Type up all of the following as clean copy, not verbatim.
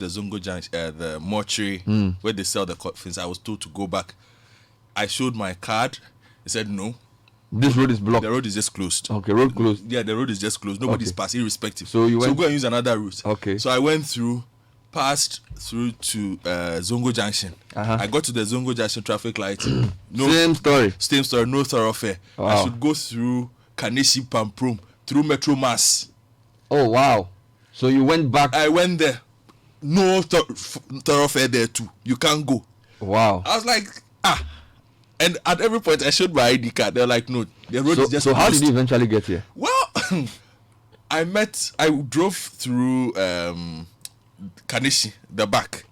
the Zongo Junction, the mortuary where they sell the coffins. I was told to go back. I showed my card. He said no. This road is blocked. The road is just closed. Okay, road closed. Yeah, the road is just closed. Nobody's passing, irrespective. So you went. So go and use another route. Okay. So I went through, passed through to Zongo Junction. I got to the Zongo Junction traffic light. Same story. No thoroughfare. Wow. I should go through Kaneshi Pamprum, through Metro Mass. Oh wow! So you went back. I went there. No thoroughfare there too. You can't go. Wow. I was like, And at every point I showed my ID card. They're like, no, the road is just So how closed. did you eventually get here? Well, I drove through Kaneshi, the back,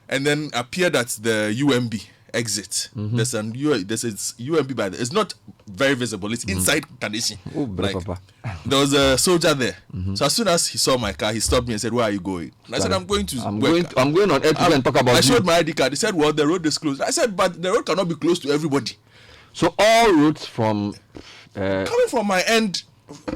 and then appeared at the UMB exit. There's a UMB by there. It's not very visible. It's inside Kaneshi. Oh, Papa. There was a soldier there. So as soon as he saw my car, he stopped me and said, "Where are you going?" And I said, "I'm going to work." I'm going on air to and talk about I showed my ID card. He said, "Well, the road is closed." I said, "But the road cannot be closed to everybody." So all routes from coming from my end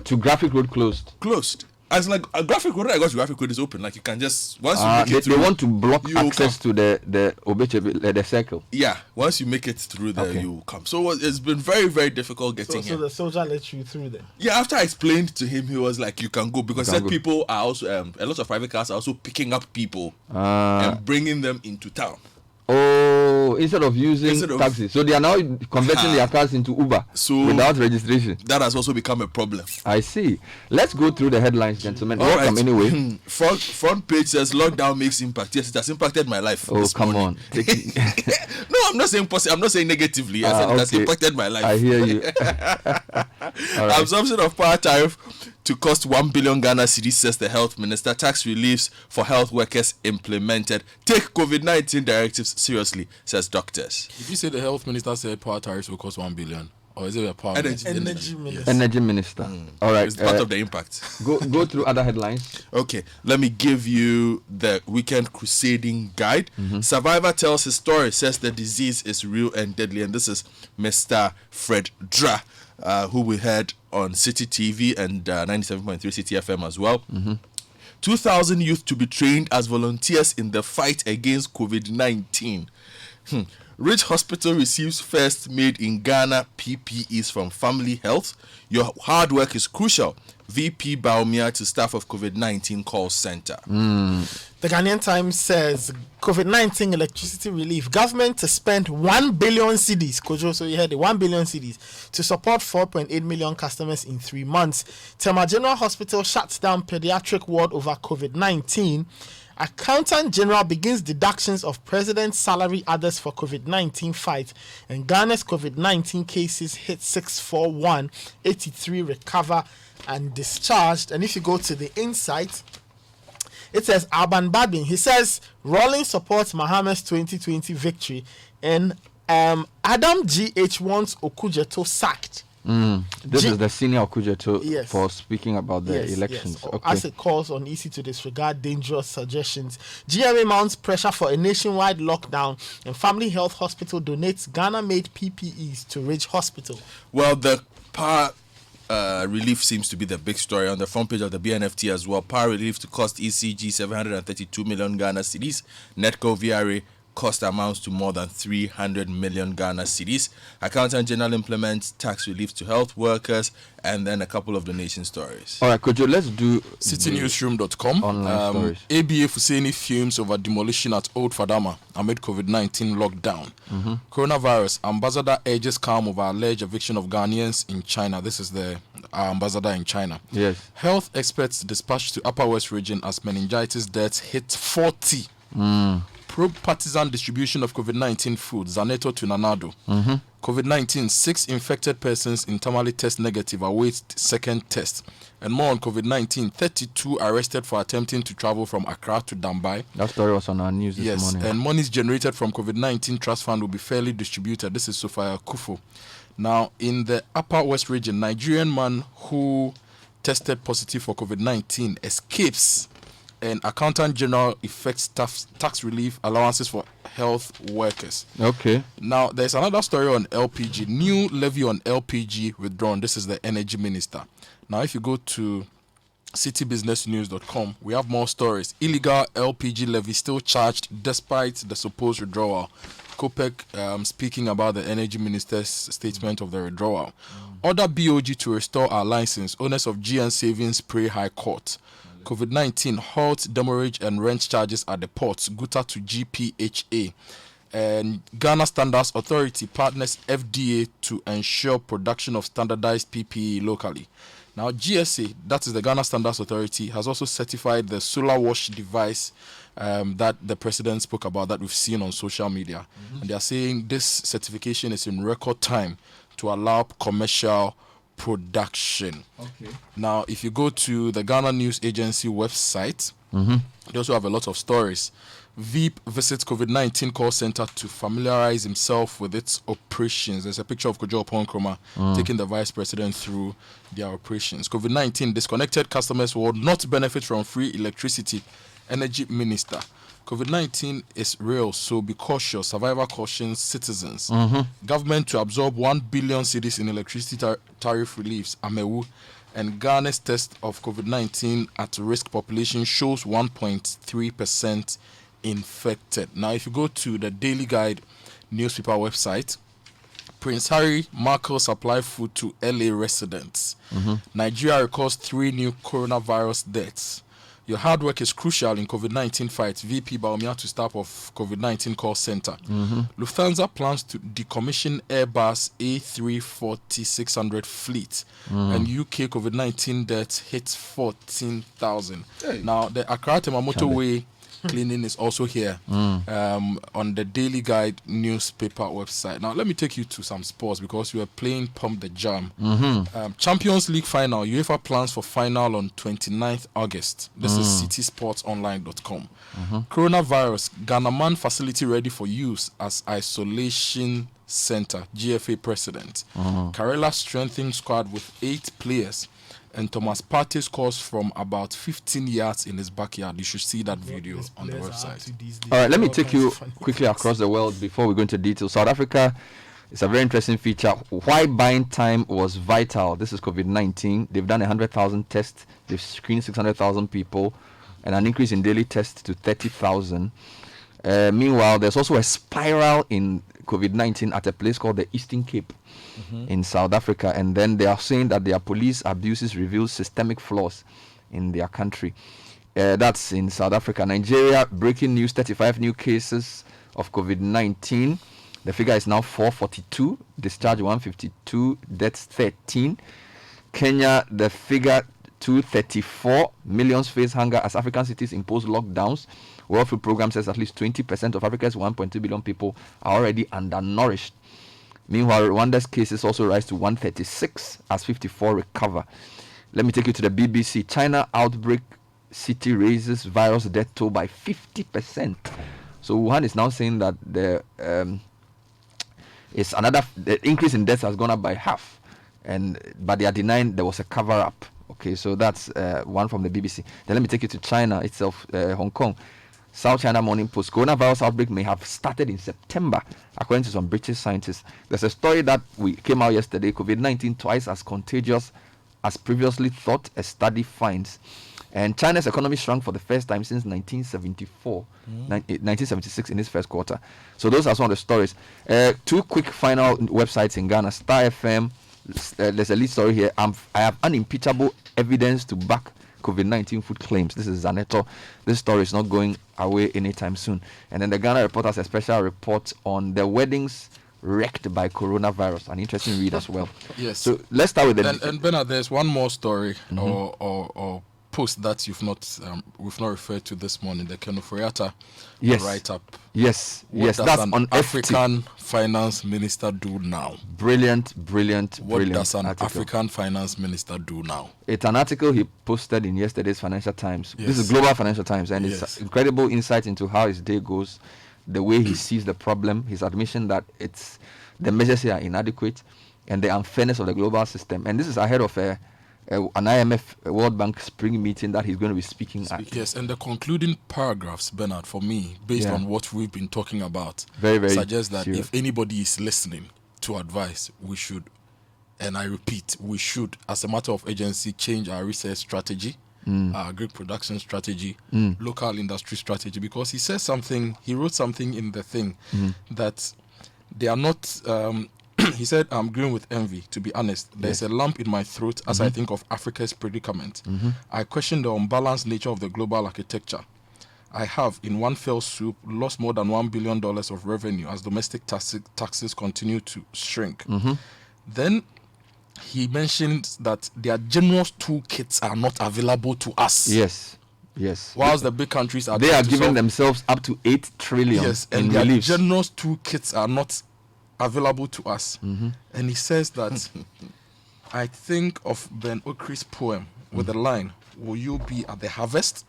to Graphic Road closed. As like a Graphic Road, I got Graphic Road is open. Like you can just once you make it through. They want to block access to the Obechebe, the circle. Yeah, once you make it through there, you come. So it's been very, very difficult getting here. So the soldier let you through there. Yeah, after I explained to him, he was like, "You can go," because he said people are also a lot of private cars are also picking up people and bringing them into town. Oh, instead of using taxis. So they are now converting their cars into Uber without registration. That has also become a problem. I see. Let's go through the headlines, gentlemen. Welcome anyway. Front page says lockdown makes impact. Yes, it has impacted my life. Oh, come on. No, I'm not saying positive. I'm not saying negatively. I said it has impacted my life. I hear you. Right. Absorption of power tariff to cost 1 billion Ghana cedis, says the health minister. Tax reliefs for health workers implemented. Take COVID-19 directives seriously, says doctors. Did you say the health minister said power tariffs will cost 1 billion? Or is it a power energy minister? Yes. Energy minister. All right. It's part of the impact. Go through other headlines. Okay, let me give you the weekend crusading guide. Survivor tells his story, says the disease is real and deadly. And this is Mr. Fred Dra, who we heard on Citi TV and 97.3 Citi FM as well. 2,000 youth to be trained as volunteers in the fight against COVID-19. Rich Hospital receives first made in Ghana PPEs from Family Health. Your hard work is crucial. VP Baumia to staff of COVID-19 call center. The Ghanaian Times says COVID-19 electricity relief. Government to spend 1 billion cedis. Kojo, so you heard it, 1 billion cedis to support 4.8 million customers in 3 months. Tema General Hospital shuts down pediatric ward over COVID-19. Accountant General begins deductions of President's salary others for COVID-19 fight. And Ghana's COVID-19 cases hit 641, 83 recover and discharged. And if you go to the insight, it says Alban Badin. He says Rawlings supports Mahama's 2020 victory, and Adam GH wants Okujeto sacked. This is the senior Okujeto for speaking about the elections. Yes. Okay. As it calls on EC to disregard dangerous suggestions. GMA mounts pressure for a nationwide lockdown, and Family Health Hospital donates Ghana-made PPEs to Ridge Hospital. Well, the power relief seems to be the big story on the front page of the BNFT as well. Power relief to cost ECG 732 million Ghana cedis. Netco VRA cost amounts to more than 300 million Ghana cedis. Accountant General implements tax relief to health workers, and then a couple of donation stories. All right, Kojo, let's do CitiNewsroom.com. Online stories. ABA Fuseni fumes over demolition at Old Fadama amid COVID-19 lockdown. Coronavirus, ambassador urges calm over alleged eviction of Ghanaians in China. This is the ambassador in China. Yes. Health experts dispatched to Upper West region as meningitis deaths hit 40. Pro-partisan distribution of COVID-19 food, Zaneto to Nanado. COVID-19, 6 infected persons in Tamale test negative, await second test. And more on COVID-19, 32 arrested for attempting to travel from Accra to Dambai. That story was on our news this morning. Yes, and monies generated from COVID-19 trust fund will be fairly distributed. This is Sophia Kufo. Now, in the Upper West region, Nigerian man who tested positive for COVID-19 escapes, and Accountant General effects tax relief allowances for health workers. Okay. Now, there's another story on LPG. New levy on LPG withdrawn. This is the energy minister. Now, if you go to citybusinessnews.com. We have more stories. Illegal LPG levy still charged despite the supposed withdrawal. COPEC speaking about the energy minister's statement of the withdrawal. Order BOG to restore our license. Owners of GN Savings pray High Court. COVID-19 halts demurrage and rent charges at the ports. Guta to GPHA. And Ghana Standards Authority partners FDA to ensure production of standardized PPE locally. Now, GSA, that is the Ghana Standards Authority, has also certified the solar wash device that the president spoke about that we've seen on social media. And they are saying this certification is in record time to allow commercial production. Okay. Now, if you go to the Ghana News Agency website, they also have a lot of stories. Veep visits COVID-19 call center to familiarize himself with its operations. There's a picture of Kojo Oponkroma taking the vice president through their operations. COVID-19 disconnected customers will not benefit from free electricity. Energy Minister. COVID-19 is real, so be cautious. Survivor cautions citizens. Government to absorb 1 billion cedis in electricity tariff reliefs. Amewu. And Ghana's test of COVID-19 at risk population shows 1.3% infected. Now, if you go to the Daily Guide newspaper website, Prince Harry Markle supply food to LA residents. Nigeria records 3 new coronavirus deaths. Your hard work is crucial in COVID-19 fight. VP Baumia staff of COVID-19 call center. Lufthansa plans to decommission Airbus A340-600 fleet. And UK COVID-19 deaths hits 14,000. Hey. Now, the Accra Tema motorway cleaning is also here on the Daily Guide newspaper website. Now, let me take you to some sports because you are playing Pump the Jam. Champions League final. UEFA plans for final on 29th August. This is citysportsonline.com. Coronavirus. Ghana man facility ready for use as isolation center. GFA president. Karela strengthening squad with 8 players. And Thomas Partey scores from about 15 yards in his backyard. You should see that video on the website. All right, let me take you quickly across the world before we go into details. South Africa is a very interesting feature. Why buying time was vital. This is COVID-19. They've done 100,000 tests. They've screened 600,000 people and an increase in daily tests to 30,000. Meanwhile, there's also a spiral in COVID-19 at a place called the Eastern Cape in South Africa, and then they are saying that their police abuses reveal systemic flaws in their country. That's in South Africa. Nigeria, breaking news, 35 new cases of COVID-19. The figure is now 442, discharge 152, deaths 13. Kenya, the figure 234, millions face hunger as African cities impose lockdowns. World Food Programme says at least 20% of Africa's 1.2 billion people are already undernourished. Meanwhile, Rwanda's cases also rise to 136 as 54 recover. Let me take you to the BBC. China outbreak city raises virus death toll by 50%. So Wuhan is now saying that the increase in deaths has gone up by half, but they are denying there was a cover-up. Okay, so that's one from the BBC. Then let me take you to China itself, Hong Kong. South China Morning Post. Coronavirus outbreak may have started in September, according to some British scientists. There's a story that came out yesterday. COVID-19 twice as contagious as previously thought, a study finds. And China's economy shrunk for the first time since 1976 in its first quarter. So those are some of the stories. 2 quick final websites in Ghana. Star FM. There's a lead story here. I have unimpeachable evidence to back COVID-19 food claims. This is Zaneto. This story is not going away anytime soon. And then the Ghana Report has a special report on the weddings wrecked by coronavirus. An interesting read as well. Yes. So let's start with and Bernard, there's one more story or post that we've not referred to this morning. The Kenoforiata write-up. Yes. That's on African finance minister do now. Brilliant. What does an article. African finance minister do now? It's an article he posted in yesterday's Financial Times. Yes. This is Global Financial Times, and it's incredible insight into how his day goes, the way he sees the problem, his admission that the measures here are inadequate, and the unfairness of the global system. And this is ahead of an IMF World Bank spring meeting that he's going to be speaking at. Yes, and the concluding paragraphs, Bernard, for me, based on what we've been talking about, very, very suggest that serious. if anybody is listening to advice, we should, and I repeat, we should, as a matter of urgency, change our research strategy agri production strategy, local industry strategy, because he wrote something in the thing that they are not. He said, "I'm green with envy. To be honest, there's a lump in my throat as I think of Africa's predicament. I question the unbalanced nature of the global architecture. I have, in one fell swoop, lost more than $1 billion of revenue as domestic taxes continue to shrink." Then he mentioned that their generous toolkits are not available to us. Yes. Whilst the big countries are giving themselves up to 8 trillion. Yes, and in their reliefs. generous toolkits are not available to us. And he says that I think of Ben Okri's poem with the line, "Will you be at the harvest?"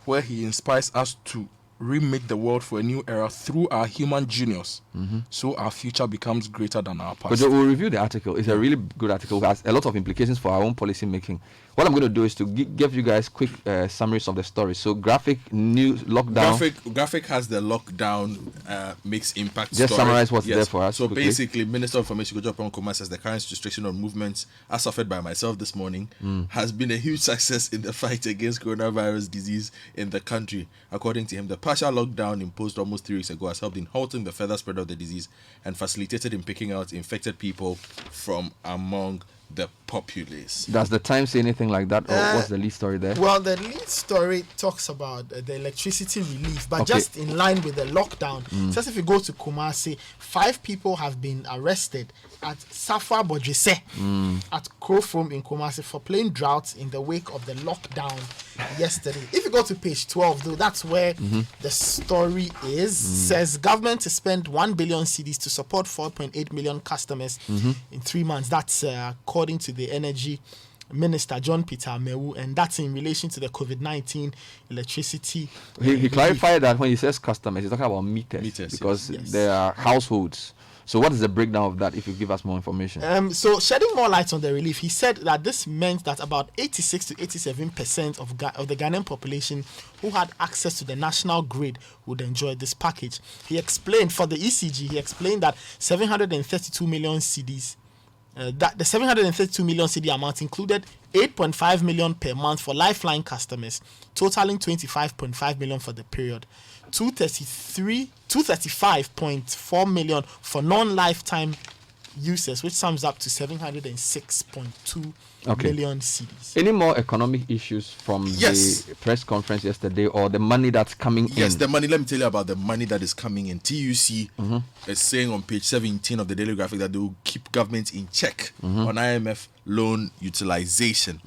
Where he inspires us to remake the world for a new era through our human genius, so our future becomes greater than our past. But we'll review the article. It's a really good article. It has a lot of implications for our own policy making. What I'm going to do is to give you guys quick summaries of the story. So graphic news lockdown. Graphic has the lockdown makes impact. Just story. summarize what's there for us. So quickly. basically, Minister of Information Kojo Oppong-Nkrumah says the current restriction on movements, as suffered by myself this morning, has been a huge success in the fight against coronavirus disease in the country. According to him, the partial lockdown imposed almost 3 weeks ago has helped in halting the further spread of the disease and facilitated in picking out infected people from among the populace. Does the Times say anything like that, or what's the lead story there? Well, the lead story talks about the electricity relief, but Okay. just in line with the lockdown. Just if you go to Kumasi, 5 people have been arrested at Safa Bodjese at Krofrom in Kumasi for playing droughts in the wake of the lockdown yesterday. If you go to page 12, though, that's where the story is. Says government to spend 1 billion cedis to support 4.8 million customers in 3 months. That's according to the Energy Minister John Peter Amewu, and that's in relation to the COVID-19 electricity. He clarified that when he says customers, he's talking about meters because yes. they are households. So what is the breakdown of that, if you give us more information? So shedding more light on the relief, he said that this meant that about 86 to 87% of the Ghanaian population who had access to the national grid would enjoy this package. He explained, for the ECG, he explained that 732 million cedis, that the 732 million cedi amount included 8.5 million per month for lifeline customers, totaling 25.5 million for the period. 235.4 million for non-lifetime users, which sums up to 706.2 million cedis. Any more economic issues from the press conference yesterday, or the money that's coming in? Yes, the money. Let me tell you about the money that is coming in. TUC is saying on page 17 of the Daily Graphic that they will keep government in check on IMF loan utilization.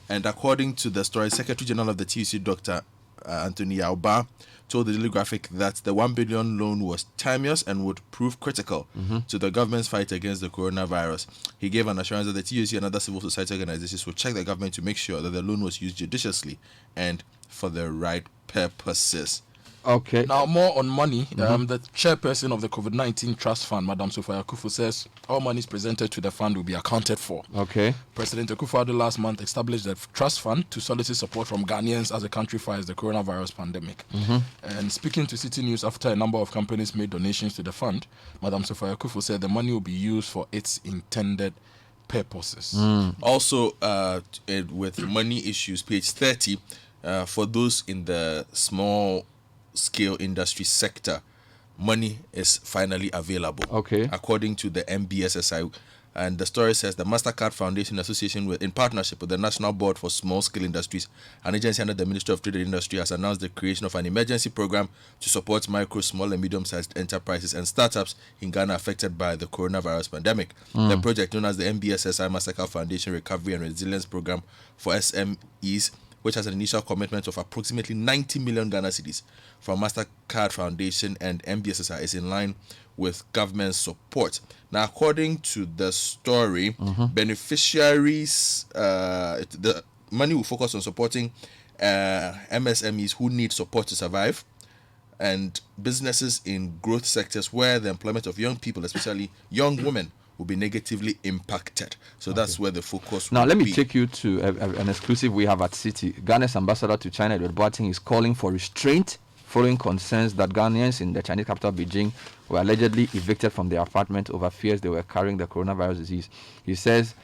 And according to the story, Secretary General of the TUC, Dr. Anthony Yauba, told the Daily Graphic that the 1 billion loan was timeous and would prove critical to the government's fight against the coronavirus. He gave an assurance that the TUC and other civil society organizations will check the government to make sure that the loan was used judiciously and for the right purposes. Okay. Now, more on money. The chairperson of the COVID-19 Trust Fund, Madam Sophia Akufo, says all monies presented to the fund will be accounted for. Okay. President Akufo-Addo last month established the Trust Fund to solicit support from Ghanaians as the country fights the coronavirus pandemic. And speaking to Citi News after a number of companies made donations to the fund, Madam Sophia Akufo said the money will be used for its intended purposes. Also, with money issues, page 30, for those in the small scale industry sector, money is finally available. Okay. According to the MBSSI, and the story says the MasterCard Foundation Association, in partnership with the National Board for Small Scale Industries, an agency under the Ministry of Trade and Industry, has announced the creation of an emergency program to support micro, small, and medium-sized enterprises and startups in Ghana affected by the coronavirus pandemic. The project, known as the MBSSI MasterCard Foundation Recovery and Resilience Program for SMEs, which has an initial commitment of approximately 90 million Ghana cedis from MasterCard Foundation and MBSSI, is in line with government support. Now, according to the story, beneficiaries, the money will focus on supporting MSMEs who need support to survive, and businesses in growth sectors where the employment of young people, especially young women, will be negatively impacted. So that's where the focus will be. Now, let me take you to an exclusive we have at Citi. Ghana's ambassador to China, Edward Boateng, is calling for restraint following concerns that Ghanaians in the Chinese capital, Beijing, were allegedly evicted from their apartment over fears they were carrying the coronavirus disease. He says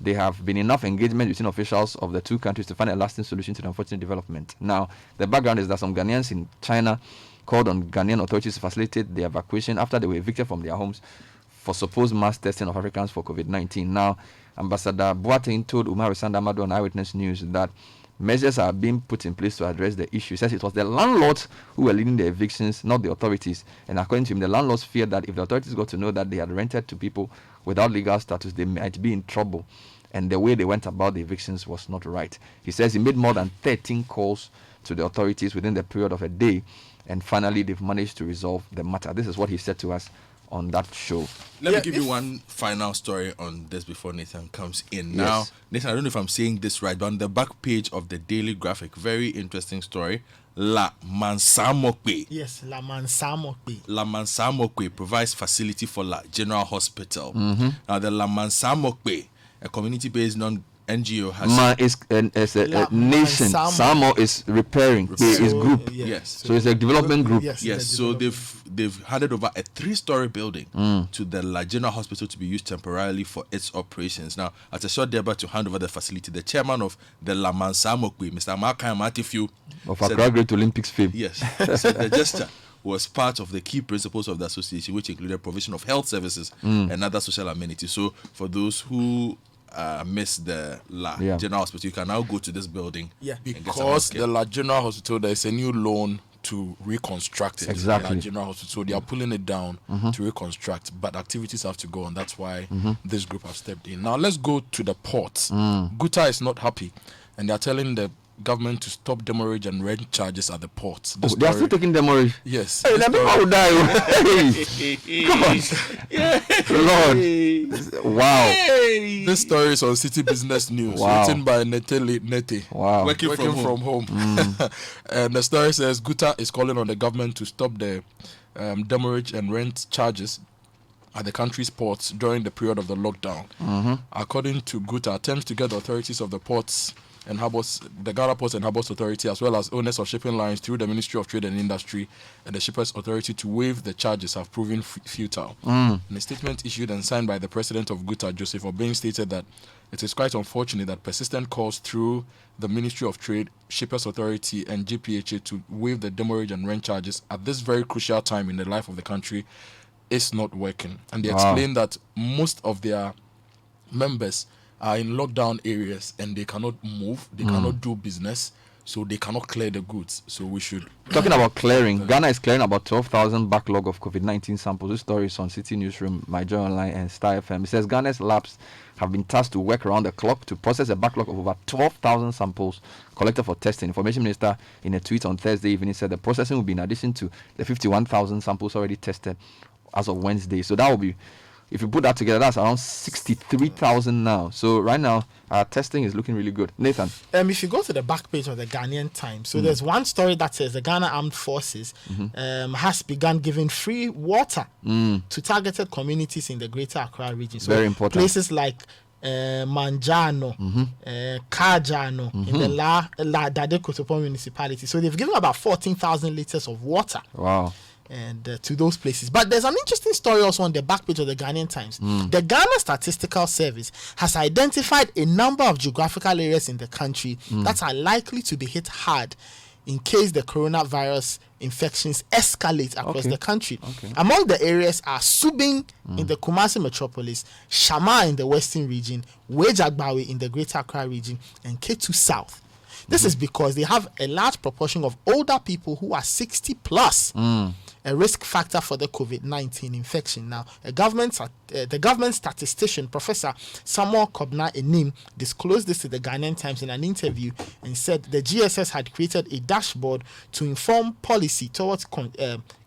there have been enough engagement between officials of the two countries to find a lasting solution to the unfortunate development. Now, the background is that some Ghanaians in China called on Ghanaian authorities to facilitate the evacuation after they were evicted from their homes for supposed mass testing of Africans for COVID-19. Now, Ambassador Boateng told Umar Sanda Amado on Eyewitness News that measures are being put in place to address the issue. He says it was the landlords who were leading the evictions, not the authorities. And according to him, the landlords feared that if the authorities got to know that they had rented to people without legal status, they might be in trouble. And the way they went about the evictions was not right. He says he made more than 13 calls to the authorities within the period of a day, and finally they've managed to resolve the matter. This is what he said to us on that show. Let me give you one final story on this before Nathan comes in. Now, Nathan, I don't know if I'm saying this right, but on the back page of the Daily Graphic, very interesting story. La Mansamokwe. Yes, La Mansamokwe. La Mansamokwe provides facility for La General Hospital. Now, the La Mansamokwe, a community-based NGO has... Ma is a nation. Samo is repairing. Is group. Yes. So it's a development group. Yes. So they've handed over a 3-story building to the La General Hospital to be used temporarily for its operations. Now, at a short debate to hand over the facility, the chairman of the La Mansamokwe, Mr. Makai Matifiu, of Accra Great Olympics fame. Yes. Said the gesture was part of the key principles of the association, which included provision of health services and other social amenities. So for those who miss the La General Hospital, you can now go to this building. Yeah. Because the La General Hospital, there is a new loan to reconstruct it. Exactly. La General Hospital, so they are pulling it down to reconstruct, but activities have to go on. That's why this group have stepped in. Now let's go to the ports. Guta is not happy, and they are telling the government to stop demurrage and rent charges at the ports. They are still taking demurrage. Yes. Hey, the people will die. God. Lord. Wow. This story is on Citi Business News, written by Nete. Wow. Working from home. And the story says Guta is calling on the government to stop the demurrage and rent charges at the country's ports during the period of the lockdown. According to Guta, attempts to get the authorities of the ports and harbors, the Ghana Ports and Harbors Authority, as well as owners of shipping lines through the Ministry of Trade and Industry and the Shippers Authority to waive the charges have proven futile. In a statement issued and signed by the president of Guta, Joseph Obeng, stated that it is quite unfortunate that persistent calls through the Ministry of Trade, Shippers Authority and GPHA to waive the demurrage and rent charges at this very crucial time in the life of the country is not working. And they explained that most of their members are in lockdown areas and they cannot move, they cannot do business, so they cannot clear the goods. So we should... Talking about clearing, Ghana is clearing about 12,000 backlog of COVID-19 samples. This story is on Citi Newsroom, My Joy Online and Star FM. It says Ghana's labs have been tasked to work around the clock to process a backlog of over 12,000 samples collected for testing. Information Minister, in a tweet on Thursday evening, said the processing will be in addition to the 51,000 samples already tested as of Wednesday. So that will be... If you put that together, that's around 63,000 now. So right now, our testing is looking really good. Nathan? If you go to the back page of the Ghanaian Times, so there's one story that says the Ghana Armed Forces has begun giving free water to targeted communities in the Greater Accra region. So very important. Places like Manjano, Kajano, in the La Dade Kotopo municipality. So they've given about 14,000 liters of water. Wow. And to those places. But there's an interesting story also on the back page of the Ghanaian Times. The Ghana Statistical Service has identified a number of geographical areas in the country that are likely to be hit hard in case the coronavirus infections escalate across the country. Among the areas are Subing in the Kumasi metropolis, Shama in the Western region, Wejagbawe in the Greater Accra region, and Ketu South. This is because they have a large proportion of older people who are 60 plus, a risk factor for the COVID-19 infection. Now, the government statistician, Professor Samuel Kobna Enim, disclosed this to the Ghanaian Times in an interview and said the GSS had created a dashboard to inform policy towards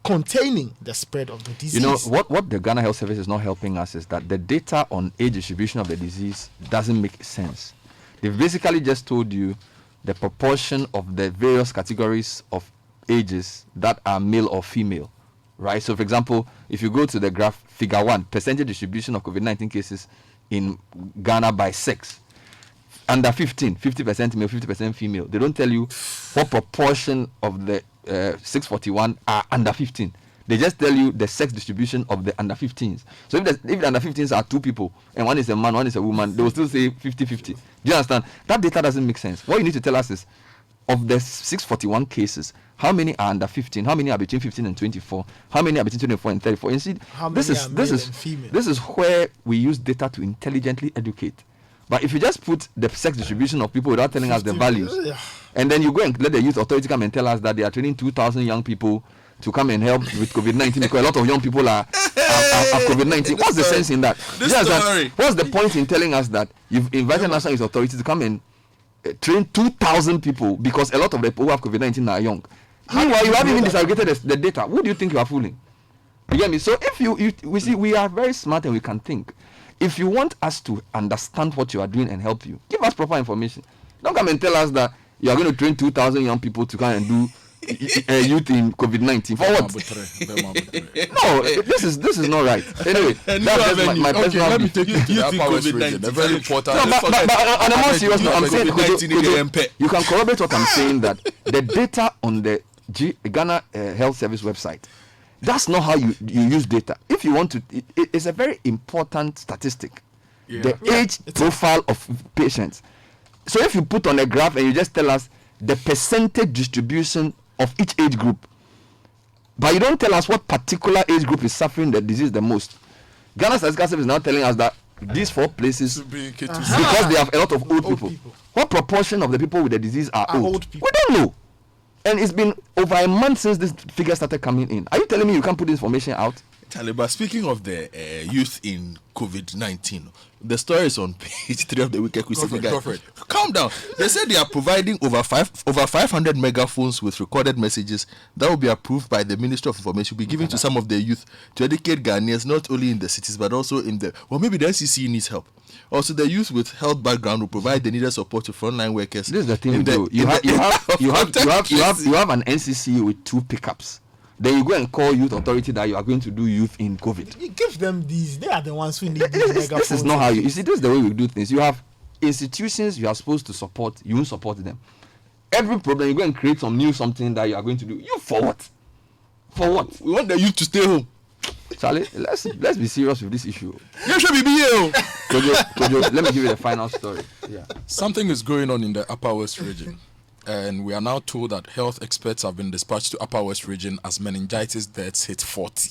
containing the spread of the disease. You know, what the Ghana Health Service is not helping us is that the data on age distribution of the disease doesn't make sense. They've basically just told you the proportion of the various categories of ages that are male or female, right? So, for example, if you go to the graph, figure 1, percentage distribution of COVID-19 cases in Ghana by sex. Under 15, 50% male, 50% female. They don't tell you what proportion of the 641 are under 15. They just tell you the sex distribution of the under 15s. So if the under 15s are 2 people and one is a man, one is a woman, they will still say 50-50. Do you understand? That data doesn't make sense. What you need to tell us is, of the 641 cases, how many are under 15? How many are between 15 and 24? How many are between 24 and 34? You see, this is where we use data to intelligently educate. But if you just put the sex distribution of people without telling us the values, and then you go and let the youth authority come and tell us that they are training 2,000 young people to come and help with COVID-19 because a lot of young people are COVID-19. What's the sense in that? What's the point in telling us that you've invited national youth authority to come and train 2,000 people because a lot of the people who have COVID-19 are young? Meanwhile, you haven't even disaggregated the data. Who do you think you are fooling? You get me? So if we see, we are very smart and we can think. If you want us to understand what you are doing and help you, give us proper information. Don't come and tell us that you are going to train 2,000 young people to come and do youth in COVID-19. For what? No, this is not right. Anyway, that's my personal. Let me take you to the Upper West region. A very important. No, but on a more serious note, I'm saying you can corroborate what I'm saying, that the data on the Ghana Health Service website, that's not how you use data. If you want to, it's a very important statistic. The age profile of patients. So if you put on a graph and you just tell us the percentage distribution of each age group, but you don't tell us what particular age group is suffering the disease the most. Ghana Statistical Service is now telling us that these 4 places, because they have a lot of old people. What proportion of the people with the disease are old? We don't know. And it's been over a month since this figure started coming in. Are you telling me you can't put this information out? Taliban, speaking of the youth in COVID-19, the story is on page 3 of the Wicked Christopher Guide. Calm down. They said they are providing over 500 megaphones with recorded messages that will be approved by the Ministry of Information, will be given to some of the youth to educate Ghanaians, not only in the cities but also in the, well, maybe the NCC needs help. Also, the youth with health background will provide the needed support to frontline workers. This is the thing you do. You have an NCC with 2 pickups. Then you go and call youth authority that you are going to do youth in COVID. You give them these. They are the ones who need these. This is not how you see. This is the way we do things. You have institutions you are supposed to support. You won't support them. Every problem you go and create some new something that you are going to do. You for what? For what? We want the youth to stay home. Charlie, let's be serious with this issue. You should be here. Kojo, let me give you the final story. Yeah. Something is going on in the Upper West region. And we are now told that health experts have been dispatched to Upper West region as meningitis deaths hit 40.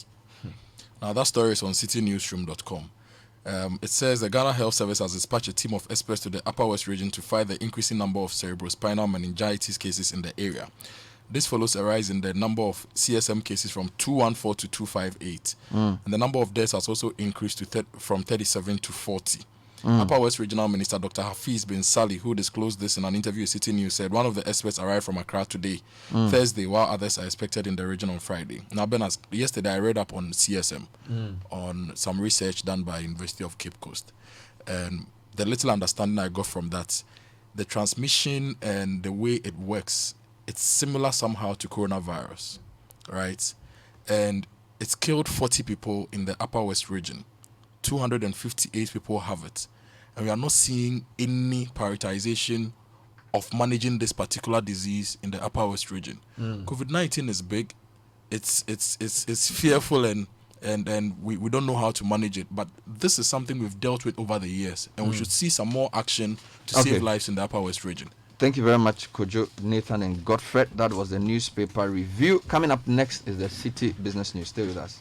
Now that story is on citinewsroom.com. It says the Ghana Health Service has dispatched a team of experts to the Upper West region to fight the increasing number of cerebrospinal meningitis cases in the area. This follows a rise in the number of CSM cases from 214 to 258. And the number of deaths has also increased from 37 to 40. Upper West Regional Minister Dr. Hafiz bin Sali, who disclosed this in an interview with Citi News, said one of the experts arrived from Accra today, Thursday, while others are expected in the region on Friday. Now, yesterday I read up on CSM, on some research done by University of Cape Coast. And the little understanding I got from that, the transmission and the way it works, it's similar somehow to coronavirus, right? And it's killed 40 people in the Upper West region. 258 people have it, and we are not seeing any prioritization of managing this particular disease in the Upper West region. COVID-19 is big, it's fearful, and we don't know how to manage it. But this is something we've dealt with over the years, and we should see some more action to save lives in the Upper West region. Thank you very much, Kojo, Nathan, and Godfred. That was the newspaper review. Coming up next is the Citi Business News. Stay with us.